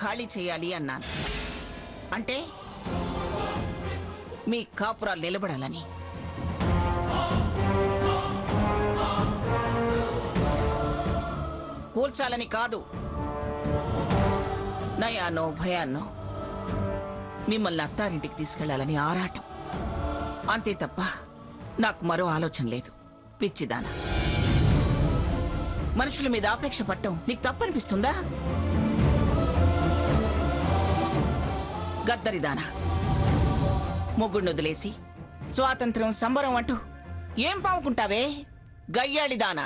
ఖాళీ చేయాలి అన్నాను. అంటే మీ కాపురాలు నిలబడాలని. కూల్చాలని కాదు. నయానో భయాన్నో మిమ్మల్ని అత్తారింటికి తీసుకెళ్లాలని ఆరాటం. అంతే తప్ప నాకు మరో ఆలోచన లేదు. పిచ్చిదానా, మనుషుల మీద ఆపేక్ష పట్టం నీకు తప్పనిపిస్తుందా? గద్దరిదానా, మొగుడిని వదిలేసి స్వాతంత్రం సంబరం అంటూ ఏం పావుకుంటావే? గయ్యాళిదానా,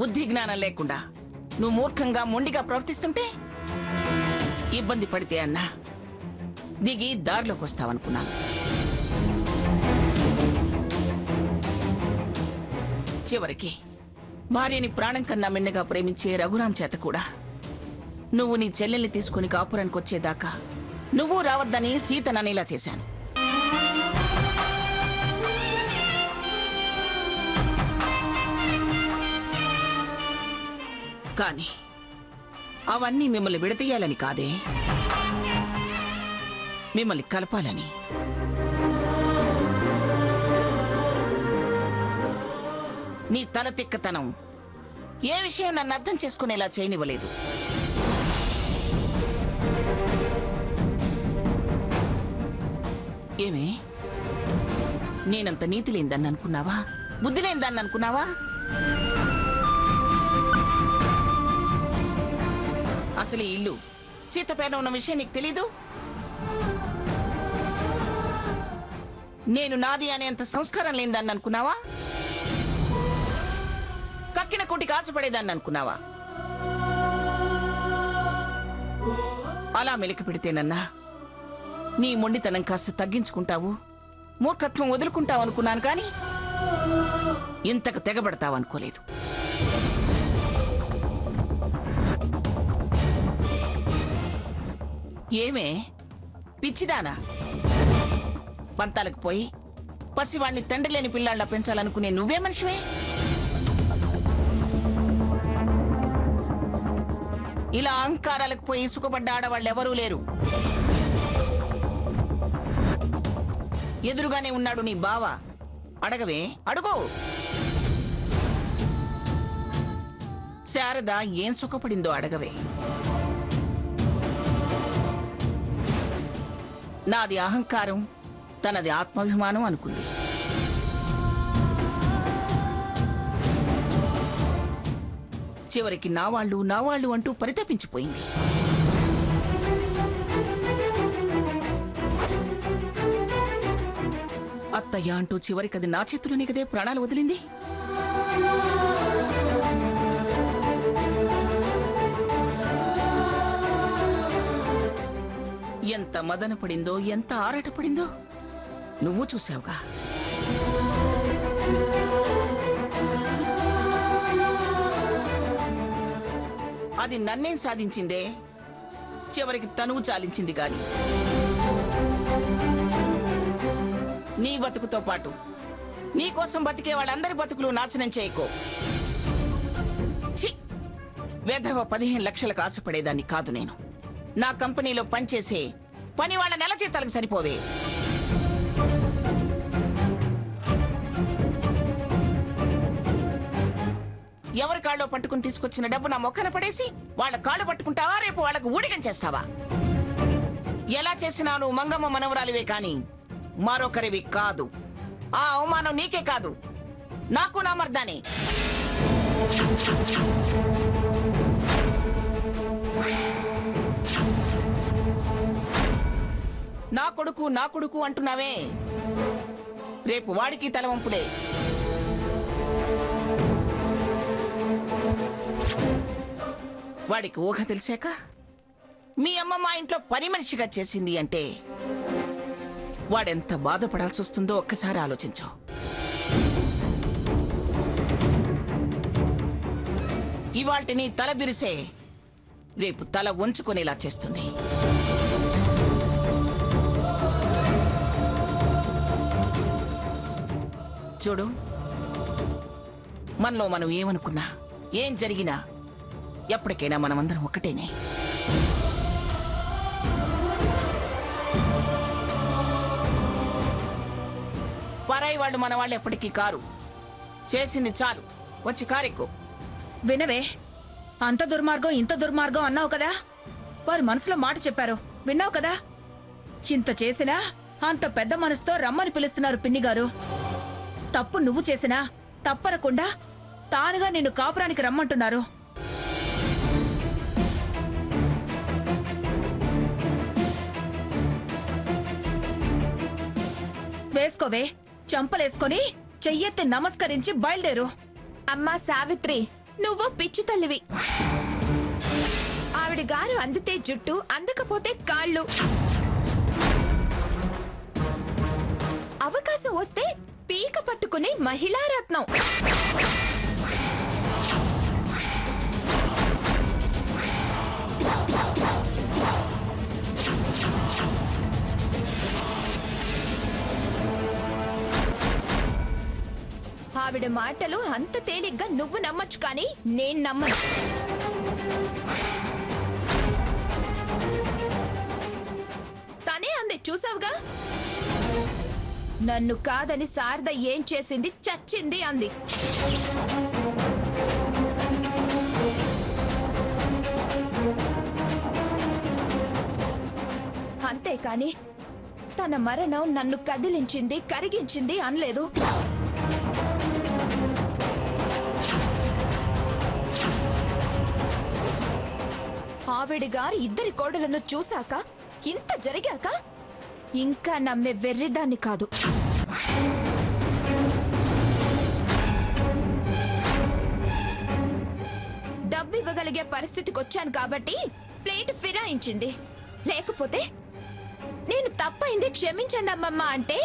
బుద్ధి జ్ఞానం లేకుండా నువ్వు మూర్ఖంగా మొండిగా ప్రవర్తిస్తుంటే ఇబ్బంది పడితే అన్నా దిగి దారిలోకి వస్తావనుకున్నాను. చివరికి భార్యని ప్రాణం కన్నా మిన్నగా ప్రేమించే రఘురాం చేత కూడా నువ్వు నీ చెల్లెల్ని తీసుకుని కాపురానికి వచ్చేదాకా నువ్వు రావద్దని సీతననేలా చేశాను. కానీ అవన్నీ మిమ్మల్ని విడతీయాలని కాదే, మిమ్మల్ని కలపాలని. నీ తల తిక్కతనం ఏ విషయం నన్ను అర్థం చేసుకునేలా చేయనివ్వలేదు. ఏమే, నేనంత నీతి లేనిదాన్ని అనుకున్నావా? బుద్ధి లేనిదాన్ని అనుకున్నావా? అసలు ఈ ఇల్లు సీత పేరున ఉన్న విషయం నీకు తెలీదు? నేను నాది అనేంత సంస్కారం లేనిదాన్ని అనుకున్నావా? కక్కిన కుటికి ఆశపడేదాన్ని అనుకున్నావా? అలా మెలికి పెడితేనన్నా నీ మొండితనం కాస్త తగ్గించుకుంటావు, మూర్ఖత్వం వదులుకుంటావు అనుకున్నాను. కానీ ఇంతకు తెగబడతావు అనుకోలేదు. ఏమే పిచ్చిదానా, పంతాలకు పోయి పసివాణ్ణి తండ్రి లేని పిల్లాళ్ళ పెంచాలనుకునే నువ్వే మనిషివే? ఇలా అహంకారాలకు పోయి సుఖపడ్డ ఆడవాళ్ళు ఎవరూ లేరు. ఎదురుగానే ఉన్నాడు నీ బావ. అడగవే, అడుగు. శారద ఏం సుఖపడిందో అడగవే. నాది అహంకారం, తనది ఆత్మాభిమానం అనుకుంది. చివరికి నా వాళ్ళు అంటూ పరితపించిపోయింది. అత్తయ్య అంటూ చివరికి అది నా చేతుల్లోనే కదే ప్రాణాలు వదిలింది. ఎంత మదన పడిందో, ఎంత ఆరాట పడిందో నువ్వు చూసావుగా. అది నన్నేం సాధించిందే, చివరికి తనువు చాలించింది. గాని నీ బతుకుతో పాటు నీ కోసం బతికే వాళ్ళందరి బతుకులు నాశనం చేయకో. ఛీ, వేధవ 15 లక్షలకు ఆశపడేదాన్ని కాదు నేను. నా కంపెనీలో పనిచేసే పని వాళ్ళ నెల జీతాలకు సరిపోవే. ఎవరి కాళ్ళలో పట్టుకుని తీసుకొచ్చిన డబ్బు నా మొక్కన పడేసి వాళ్ళ కాళ్ళు పట్టుకుంటావా? రేపు వాళ్ళకు ఊడిగం చేస్తావా? ఎలా చేసినా నువ్వు మంగమ్మ మనవరాలివే కాని మరొకరివి కాదు. ఆ అవమానం నీకే కాదు, నాకు నా మర్దానే. నా కొడుకు అంటున్నావే, రేపు వాడికి తలవంపులే. వాడికి ఊహ తెలిసాక మీ అమ్మ మా ఇంట్లో పని మనిషిగా చేసింది అంటే వాడెంత బాధపడాల్సి వస్తుందో ఒక్కసారి ఆలోచించు. ఇవాల్టిని తల బిరిసే రేపు తల వంచుకొనేలా చేస్తుంది. చూడు, మనలో మనం ఏమనుకున్నా ఏం జరిగినా ఎప్పటికైనా మనమందరం ఒక్కటేనే. పరాయి వాళ్ళు మన వాళ్ళు ఎప్పటికీ కారు. చేసింది చాలు, వచ్చి కారెక్కు. వినవే, అంత దుర్మార్గం ఇంత దుర్మార్గం అన్నావు కదా, వారి మనసులో మాట చెప్పారు విన్నావు కదా. ఇంత చేసినా అంత పెద్ద మనసుతో రమ్మని పిలుస్తున్నారు పిన్ని గారు. తప్పు నువ్వు చేసినా తప్పనకుండా తానుగా నిన్ను కాపురానికి రమ్మంటున్నారు. వేసుకోవే, చంపలేసుకొని చెయ్యెత్తి నమస్కరించి బయలుదేరు. అమ్మా సావిత్రి, నువ్వు పిచ్చి తల్లివి. ఆవిడ గారు అందితే జుట్టు, అందకపోతే కాళ్ళు. అవకాశం వస్తే పీక పట్టుకునే మహిళా రత్నం. ఆవిడ మాటలు అంత తేలిగ్గా నువ్వు నమ్మొచ్చు, కానీ నేను నమ్మను. తనే అంది, చూసావుగా. నన్ను కాదని శారద ఏం చేసింది, చచ్చింది అంది. అంతేకాని తన మరణం నన్ను కదిలించింది, కరిగించింది అనలేదు. ఆవిడ గారు ఇద్దరి కోడలను చూశాక, ఇంత జరిగాక ఇంకా నమ్మే వెర్రిదాన్ని కాదు. డబ్బు ఇవ్వగలిగే పరిస్థితికి వచ్చాను కాబట్టి ప్లేట్ ఫిరాయించింది. లేకపోతే నేను తప్పైంది క్షమించండి అమ్మమ్మ అంటే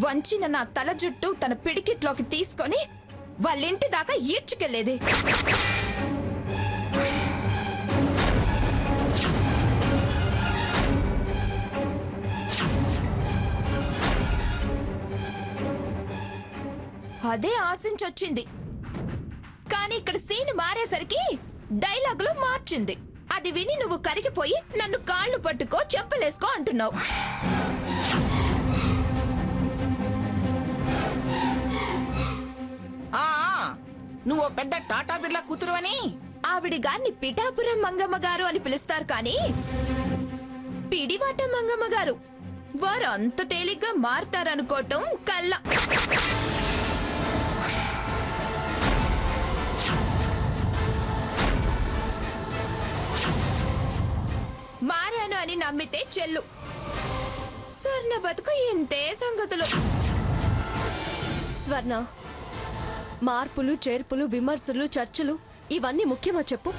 వంచిన నా తల జుట్టు తన పిడికిట్లోకి తీసుకొని వాళ్ళింటి దాకా ఈడ్చుకెళ్లేది. అదే ఆశించొచ్చింది. కానీ ఇక్కడ సీన్ మారేసరికి డైలాగులు మార్చింది. అది విని నువ్వు కరిగిపోయి నన్ను కాళ్ళు పట్టుకో, చెప్పలేసుకో అంటున్నావు. నువ్వు పెద్ద టాటా బిర్లా కూతురు అని. ఆవిడ గారిని పిఠాపురం మంగమ్మ గారు అని పిలుస్తారు, కానీ పిడివాట మంగమ్మ గారు. వారు అంత తేలిగ్గా మారతారనుకోవటం కల్లా. మారాను అని నమ్మితే చెల్లు. స్వర్ణ బతుకు ఇంతే సంగతులు. స్వర్ణ, మార్పులు, చేర్పులు, విమర్శలు, చర్చలు ఇవన్నీ ముఖ్యమా చెప్పు?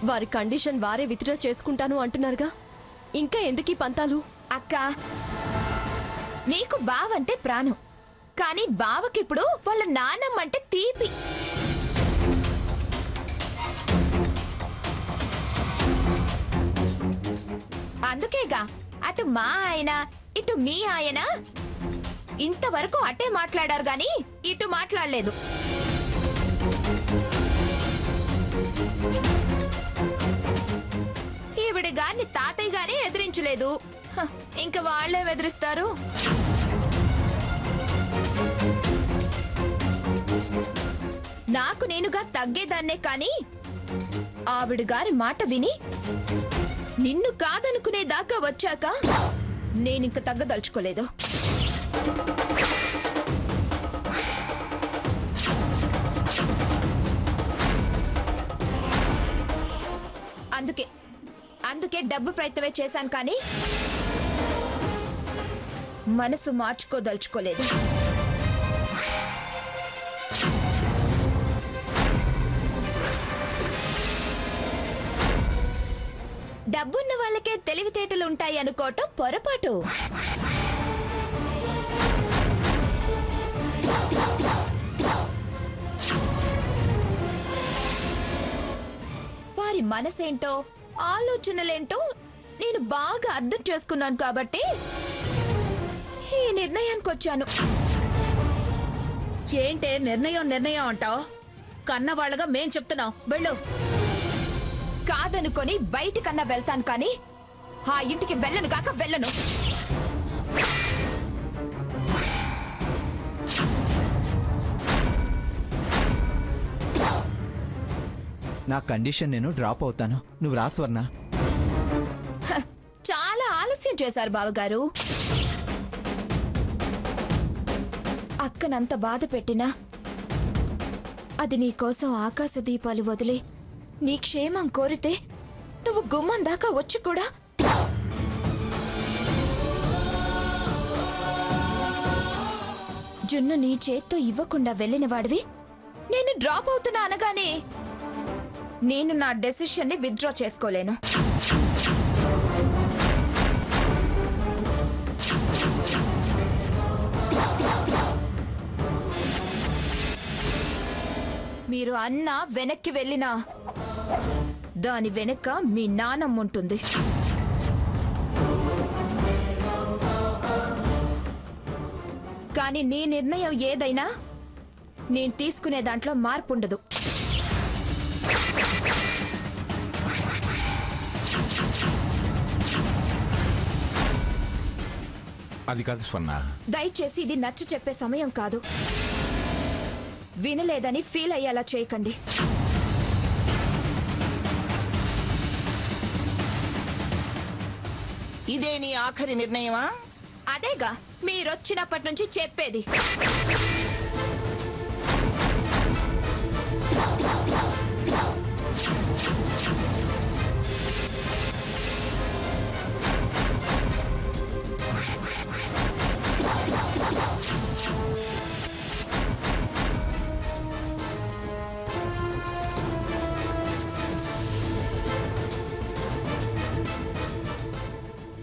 వారి కండిషన్ వారే విత్డ్రా చేసుకుంటాను అంటున్నారుగా, ఇంకా ఎందుకీ పంతాలు? అక్క, నీకు బావంటే ప్రాణం, కానీ బావకిప్పుడు వాళ్ళ నాన్నమ్మంటే తీపి. అందుకేగా అటు మా ఆయన ఇటు మీ ఆయన ఇంతవరకు అటే మాట్లాడారు గాని ఇటు మాట్లాడలేదు. ఈవిడ గారిని తాతయ్య గారే ఎదిరించలేదు, ఇంకా వాళ్లే ఎదిరిస్తారు. నాకు నేనుగా తగ్గేదాన్నే, కానీ ఆవిడ గారి మాట విని నిన్ను కాదనుకునేదాకా వచ్చాక నేనింక తగ్గదలుచుకోలేదు. అందుకే డబ్బు ప్రయత్నమే చేశాను, కానీ మనసు మార్చుకోదలుచుకోలేదు. డబ్బున్న వాళ్ళకే తెలివితేటలు ఉంటాయి అనుకోవటం పొరపాటు. వారి మనసేంటో ఆలోచనలేంటో నేను బాగా అర్థం చేసుకున్నాను కాబట్టి ఈ నిర్ణయానికి వచ్చాను. ఏంటే నిర్ణయం నిర్ణయం అంటావు? కన్నవాళ్ళగా మేం చెప్తున్నాం, వెళ్ళు. కాదనుకొని బయటికన్నా వెళ్తాను కానీ ఆ ఇంటికి వెళ్ళను కాక వెళ్ళను. నా కండిషన్ నేను డ్రాప్ అవుతాను, నువ్వు రా స్వర్ణ. హ, చాలా ఆలస్యం చేశారు బావగారు. అక్కనంత బాధ పెట్టినా అది నీకోసం ఆకాశ దీపాలు వదిలి నీ క్షేమం కోరితే నువ్వు గుమ్మం దాకా వచ్చి కూడా జున్ను నీ చేత్తో ఇవ్వకుండా వెళ్ళిన వాడివి నేను డ్రాప్ అవుతున్నా అనగానే నేను నా డెసిషన్ ని విత్డ్రా చేసుకోలేను. మీరు అన్న వెనక్కి వెళ్ళినా దాని వెనక మీ నానమ్మ ఉంటుంది. కానీ నీ నిర్ణయం ఏదైనా నేను తీసుకునే దాంట్లో మార్పు ఉండదు. అది కాదు స్వర్ణ. దయచేసి ఇది నచ్చ చెప్పే సమయం కాదు. వినలేదని ఫీల్ అయ్యేలా చేయకండి. ఇదే నీ ఆఖరి నిర్ణయమా? అదేగా మీరొచ్చినప్పటి నుంచి చెప్పేది.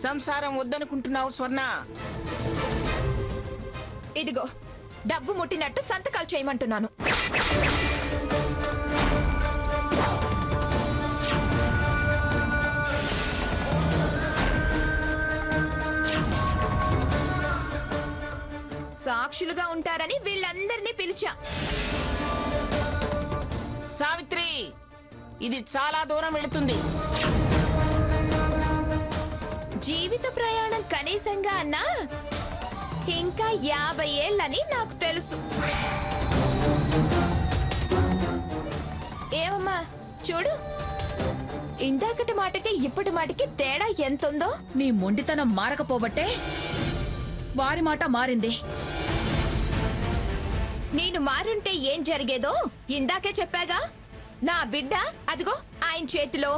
సంసారం వద్దనుకుంటున్నావు స్వర్ణ. ఇదిగో డబ్బు ముట్టినట్టు సంతకాలు చేయమంటున్నాను. సాక్షులుగా ఉంటారని వీళ్ళందరినీ పిలిచా. సావిత్రి, ఇది చాలా దూరం వెళుతుంది. జీవిత ప్రయాణం కనీసంగా అన్నా ఇంకా 50 ఏళ్ళని నాకు తెలుసు. ఏమమ్మా చూడు, ఇందాకటి మాటకి ఇప్పటి మాటకి తేడా ఎంతుందో. నీ మొండితనం మారకపోబట్టే వారి మాట మారింది. నేను మారుంటే ఏం జరిగేదో ఇందాకే చెప్పాగా. నా బిడ్డ అదిగో ఆయన చేతిలో,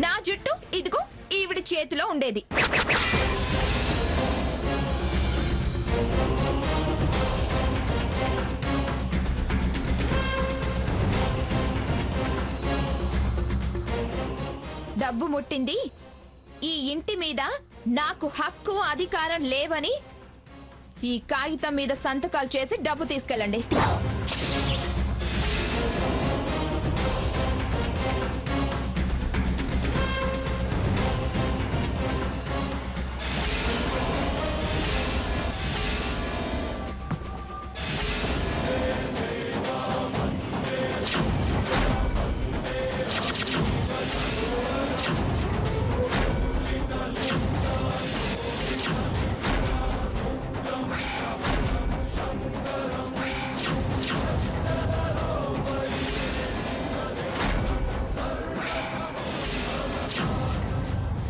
నా జుట్టు ఇదిగో ఈవిడి చేతిలో ఉండేది. డబ్బు ముట్టింది ఈ ఇంటి మీద నాకు హక్కు అధికారం లేవని ఈ కాగితం మీద సంతకాలు చేసి డబ్బు తీసుకెళ్ళండి.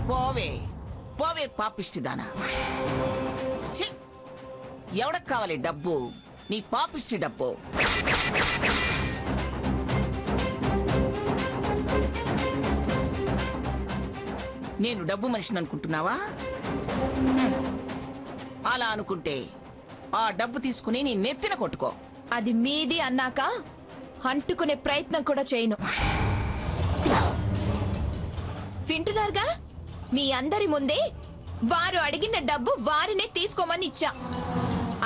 పోవే పోవే పాపిష్టిదానా. ఛీ! ఎవడకు కావాలి డబ్బు? నీ పాపిష్టి డబ్బు. నేను డబ్బు మనిషిని అనుకుంటున్నావా? అలా అనుకుంటే ఆ డబ్బు తీసుకుని నీ నెత్తిన కొట్టుకో. అది మీది అన్నాక అంటుకునే ప్రయత్నం కూడా చేయను. వింటున్నారుగా, మీ అందరి ముందే వారు అడిగిన డబ్బు వారినే తీసుకోమని ఇచ్చా.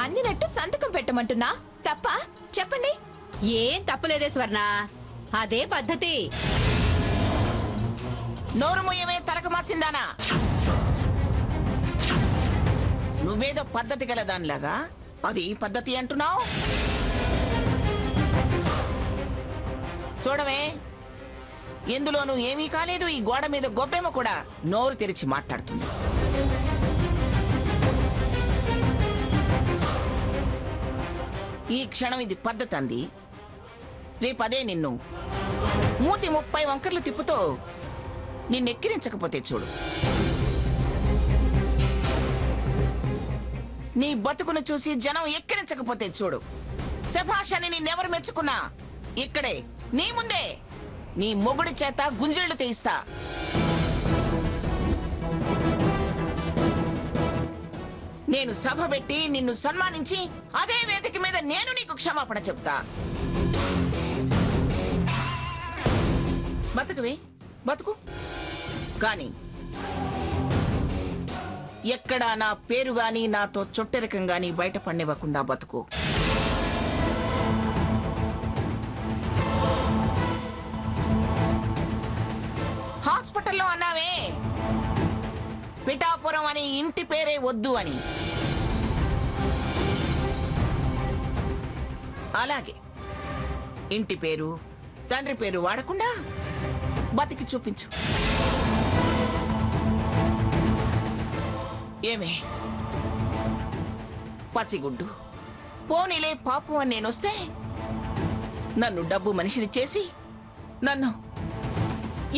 అందినట్టు సంతకం పెట్టమంటున్నా తప్ప? చెప్పండి. ఏం తప్పులేదే స్వర్ణ, అదే పద్ధతి. నోరు మొయ్యమే తలకు మాసిందానా. నువ్వేదో పద్ధతి గల దానిలాగా అది పద్ధతి అంటున్నావు. చూడవే, ఎందులోనూ ఏమీ కాలేదు. ఈ గోడ మీద గొబ్బెమ్మ కూడా నోరు తెరిచి మాట్లాడుతుంది. ఈ క్షణం ఇది పద్ధతి అంది. రేపదే నిన్ను మూతి 30 వంకర్లు తిప్పుతో నిన్నెక్కిరించకపోతే చూడు. నీ బతుకును చూసి జనం ఎక్కిరించకపోతే చూడు. శభాష్ అని నిన్నెవరు మెచ్చుకున్నా ఇక్కడే నీ ముందే నీ మొగుడి చేత గుంజళ్ళు తీయిస్తా. నేను సభ పెట్టి నిన్ను సన్మానించి అదే వేదిక మీద నేను నీకు క్షమాపణ చెప్తా. బతుకువే, బతుకు. కానీ ఎక్కడా నా పేరు గాని నాతో చుట్టరికం గాని బయటపడినివ్వకుండా బతుకు. హాస్పిటల్లో అన్నావే పిఠాపురం అని ఇంటి పేరే వద్దు అని. అలాగే ఇంటి పేరు తండ్రి పేరు వాడకుండా బతికి చూపించు. ఏమే పసిగుడ్డు, పోనీలే పాపం అని నేనొస్తే నన్ను డబ్బు మనిషిని చేసి నన్ను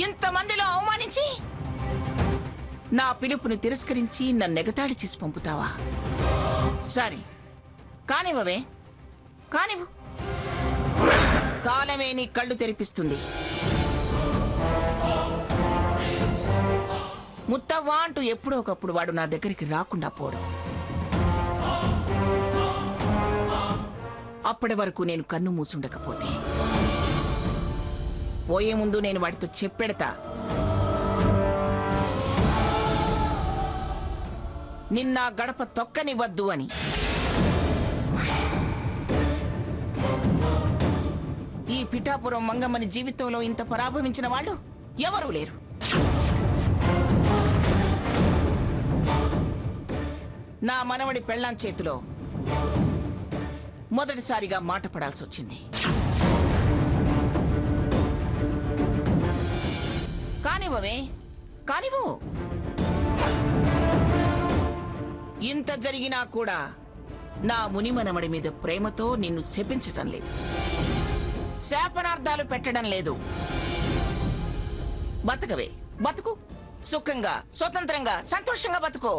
ఇంతమందిలో అవమానించి నా పిలుపుని తిరస్కరించి నన్ను ఎగతాళి చేసి పంపుతావా? సరే కానివ్వవే, కానివ్వు. కాలమే నీ కళ్ళు తెరిపిస్తుంది. ముత్తవ్వా అంటూ ఎప్పుడో ఒకప్పుడు వాడు నా దగ్గరికి రాకుండా పోడు. అప్పటి వరకు నేను కన్ను మూసుండకపోతే పోయే ముందు నేను వాడితో చెప్పెడతా, నిన్న గడప తొక్కనివ్వద్దు అని. ఈ పిఠాపురం మంగమ్మని జీవితంలో ఇంత పరాభవించిన వాళ్ళు ఎవరూ లేరు. నా మనవడి పెళ్ళాం చేతిలో మొదటిసారిగా మాట పడాల్సి వచ్చింది. కానివ్వవే, కానివ్వు. ఇంత జరిగినా కూడా నా ముని మనవడి మీద ప్రేమతో నిన్ను శపించటం లేదు, శాపనార్థాలు పెట్టడం లేదు. బతకవే, బతుకు. సుఖంగా, స్వతంత్రంగా, సంతోషంగా బతుకో.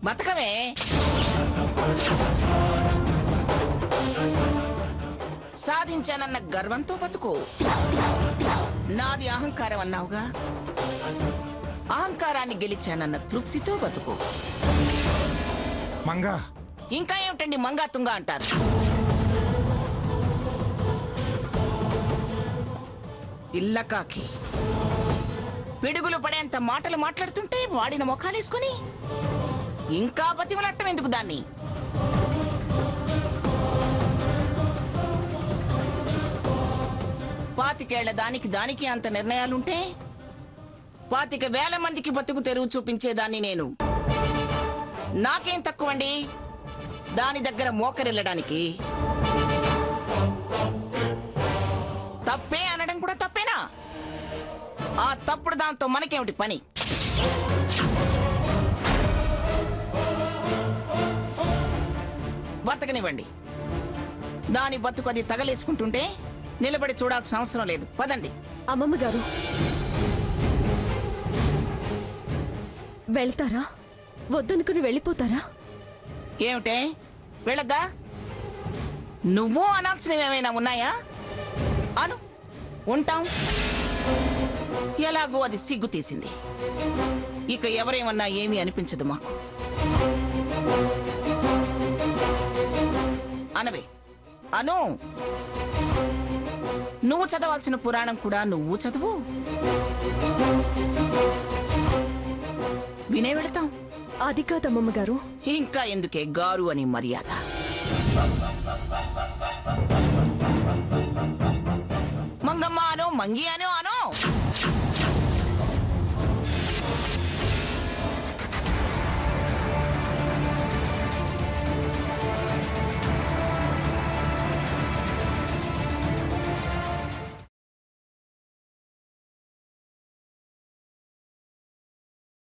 బతకవే. సాధించానన్న గర్వంతో బతుకు. నాది అహంకారం అన్నావుగా, అహంకారాన్ని గెలిచానన్న తృప్తితో బతుకు. మంగా, ఇంకా ఏమిటండి మంగా తుంగా అంటారు? పిల్లకాకి పిడుగులు పడేంత మాటలు మాట్లాడుతుంటే వాడిన ముఖాలేసుకుని ఇంకా బతిమలట్టం ఎందుకు దాన్ని? పాతికేళ్ల దానికి అంత నిర్ణయాలుంటే 25,000 మందికి బతుకు తెరువు చూపించేదాన్ని నేను. నాకేం తక్కువండి దాని దగ్గర మోకరిల్లడానికి? తప్పే అనడం కూడా తప్పేనా? ఆ తప్పుడు దాంతో మనకేమిటి పని? బతకనివ్వండి. దాని బతుకు అది తగలేసుకుంటుంటే నిలబడి చూడాల్సిన అవసరం లేదు. పదండి. అమ్మమ్మ గారు వెళ్తారా? వద్దనుకుని వెళ్ళిపోతారా? ఏమిటే వెళ్ళద్దా? నువ్వు అనాల్సినవి ఏమైనా ఉన్నాయా? అను, ఉంటాం. ఎలాగో అది సిగ్గు తీసింది. ఇక ఎవరేమన్నా ఏమీ అనిపించదు మాకు. అనవే, అను. నువ్వు చదవాల్సిన పురాణం కూడా నువ్వు చదువు. వినే వెళతాం. అది కాదమ్మమ్మ గారు. ఇంకా ఎందుకే గారు అని మర్యాద? మంగమ్మ అనో, మంగి అనో,